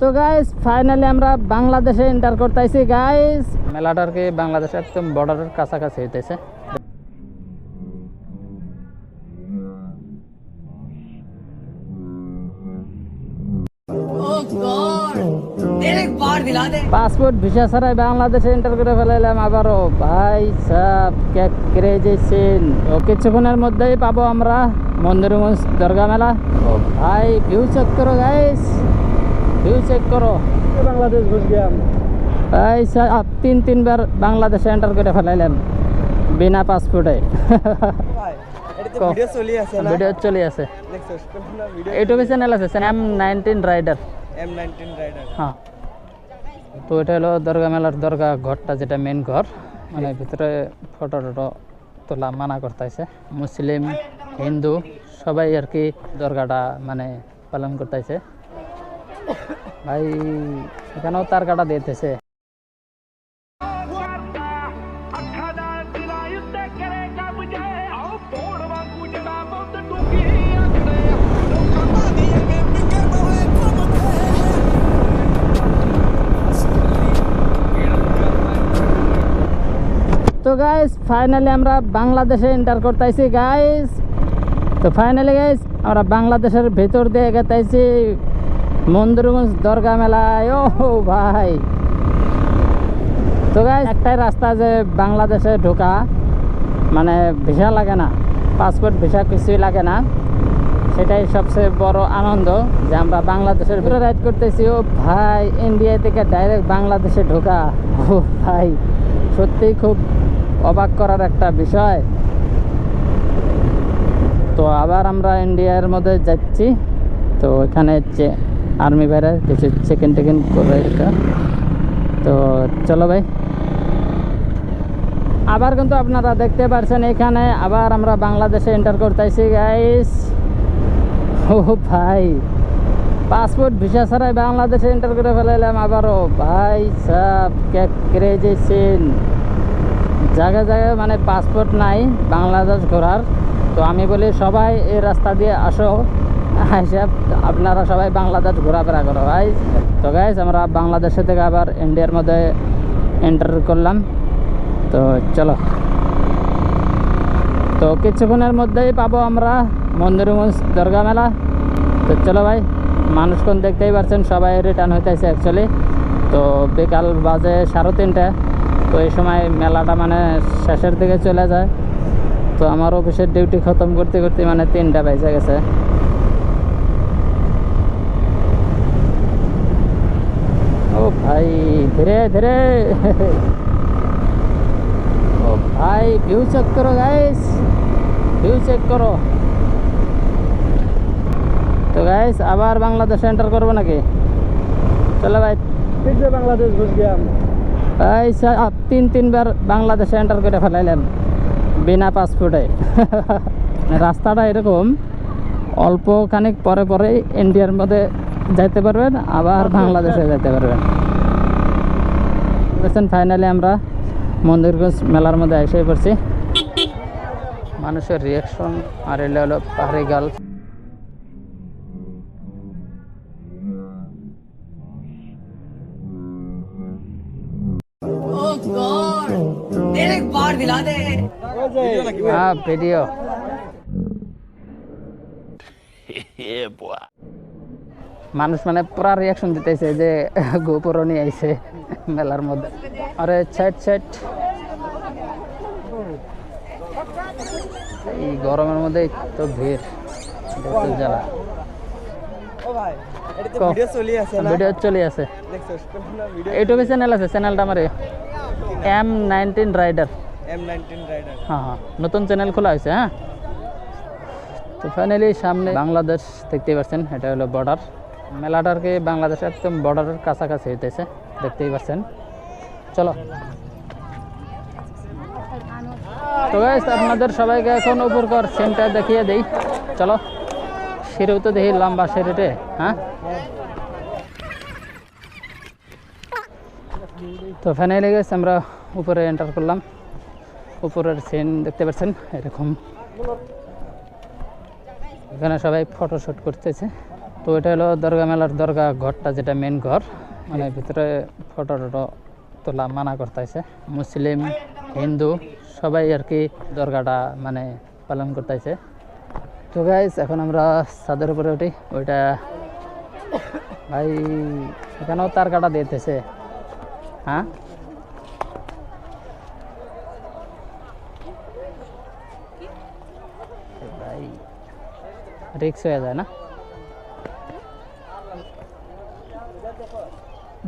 তো guys finally আমরা বাংলাদেশে এন্টার করতেছি গাইস। মেলাটার কি বাংলাদেশের একদম বর্ডারের কাছাকাছি হইতেছে। পাসপোর্ট ভিসা ছাড়াই বাংলাদেশে এন্টার করে ফেলাইলাম আবারও। ভাই সাব ক্রেজি সিন। ও কিছুক্ষণের মধ্যেই পাবো আমরা মন্দিরগঞ্জ দুর্গা মেলা। ও ভাই ভিউ চেক করো গাইস, ভিউ চেক করো। বাংলাদেশ ঘুষ গেলাম ভাই সাব তিনবার বাংলাদেশে এন্টার করে ফেলাইলাম বিনা পাসপোর্টে। ভিডিও চলি আছে না? ভিডিও চলে আছে, দেখছস কোনটা ভিডিও? ইউটিউবে চ্যানেল আছে M19 রাইডার। M19 rider. হ্যাঁ, তো এটা হলো দুর্গা মেলার দুর্গা ঘরটা, যেটা মেন ঘর। মানে ভিতরে ফটো টটো তোলা মানা করতেছে। মুসলিম হিন্দু সবাই আর কি দুর্গাটা মানে পালন করতেছে। ভাই এখানেও তার কাটা দিতেছে। তো গাইস ফাইনালি আমরা বাংলাদেশে এন্টার করতেছি গাইস। তো ফাইনালি গাইস আমরা বাংলাদেশের ভেতর দিয়ে গেতেছি মন্দিরগঞ্জ দুর্গা মেলায়। ও ভাই, তো গাইস একটাই রাস্তা যে বাংলাদেশে ঢোকা, মানে ভিসা লাগে না, পাসপোর্ট ভিসা কিছুই লাগে না। সেটাই সবচেয়ে বড় আনন্দ যে আমরা বাংলাদেশের ভিতরে রাইড করতেছি। ও ভাই, ইন্ডিয়া থেকে ডাইরেক্ট বাংলাদেশে ঢোকা, ও ভাই সত্যিই খুব অবাক করার একটা বিষয়। তো আবার আমরা ইন্ডিয়ার মধ্যে যাচ্ছি। তো এখানে আর্মি ভাইরা কিছু চেকিং টেকিং করে। তো চলো ভাই, আবার কিন্তু আপনারা দেখতে পাচ্ছেন এখানে আবার আমরা বাংলাদেশে এন্টার করতেছি গাইস। ও ভাই, পাসপোর্ট ভিসা ছাড়াই বাংলাদেশে এন্টার করে ফেলাইলাম আবারও। ভাই সাব ক্রেজি সিন। জায়গায় জায়গায় মানে পাসপোর্ট নাই বাংলাদেশ ঘোরার। তো আমি বলি সবাই এই রাস্তা দিয়ে আসো, হিসাব আপনারা সবাই বাংলাদেশ ঘোরাফেরা করো ভাই। তো গাইস আমরা বাংলাদেশে থেকে আবার ইন্ডিয়ার মধ্যে এন্টার করলাম। তো চলো, তো কিছুক্ষণের মধ্যেই পাবো আমরা মন্দিরগঞ্জ দুর্গা মেলা। তো চলো ভাই, মানুষজন দেখতেই পাচ্ছেন সবাই রিটার্ন হইতেছে অ্যাকচুয়ালি। তো বিকাল বাজে 3:30। তো এই সময় মেলাটা মানে শেষের দিকে চলে যায়। তো আমার অফিসের ডিউটি খতম করতে করতে মানে 3টা বেজে গেছে। ও ভাই ধীরে ধীরে। ও ভাই ভিউ চেক করো গাইস, ভিউ চেক করো। তো গাইস আবার বাংলাদেশে এন্টার করবো নাকি? চলো ভাই, বাংলাদেশ ঘুষ গেলাম ভাই সাব তিনবার বাংলাদেশে এন্টার করে ফেলাইলাম বিনা পাসপোর্টে। রাস্তাটা এরকম, অল্প খানিক পরে পরে ইন্ডিয়ার মধ্যে যাইতে পারবেন, আবার বাংলাদেশে যাইতে পারবেন। বুঝছেন, ফাইনালি আমরা মন্দিরগঞ্জ মেলার মধ্যে এসে পড়ছি। মানুষের রিয়াকশন আর এলে হলো পাহাড়ি গার্ল। হ্যাঁ ভিডিও। মানুষ মানে পুরা রিয়াকশন দিতেছে যে গোপুরো নিয়ে আইছে মেলার মধ্যে। আরে ছাট এই গরমের মধ্যে তো ভিড়, জ্বালা। ও ভাই, এটা তো ভিডিও চলি আছে না? ভিডিও চলে আছে, দেখছস কোনটা ভিডিও? ইউটিউবে চ্যানেল আছে, চ্যানেলটা আমার M19 রাইডার। M19 rider. হ্যাঁ হ্যাঁ, নতুন চ্যানেল খোলা হয়েছে। হ্যাঁ, তো ফাইনালি সামনে বাংলাদেশ দেখতেই পাচ্ছেন, এটা হলো বর্ডার। মেলাটার কি বাংলাদেশের একদম বর্ডারের কাছাকাছি হইতেছে, দেখতেই পাচ্ছেন। চলো, তো গাইস আপনাদের সবাইকে এখন উপরকার সিনটা দেখিয়ে দেই। চলো, সিঁড়িও তো দেখি লম্বা সিঁড়িতে। হ্যাঁ, তো ফাইনালি গাইস আমরা উপরে এন্টার করলাম। উপরের সিন দেখতে পাচ্ছেন এরকম। এখানে সবাই ফটোশুট করতেছে। তো এটা হলো দরগা মেলার দরগা ঘরটা, যেটা মেন ঘর, মানে ভিতরে ফটো টটো তোলা মানা করতেছে। মুসলিম হিন্দু সবাই আর কি দরগাটা মানে পালন করতেছে। তো গাইস এখন আমরা ছাদের উপরে উঠি। ওইটা ভাই এখানেও তার কাটা দিতেছে। হ্যাঁ ভাই রিক্স হয়ে যায় না,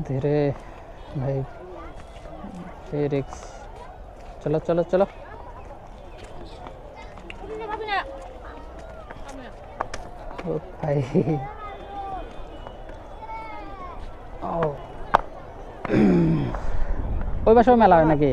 ধীরে ভাই রিক্স। চলো চলো চলো। ও ভাই ও ওই পাশেও মেলা হয় নাকি?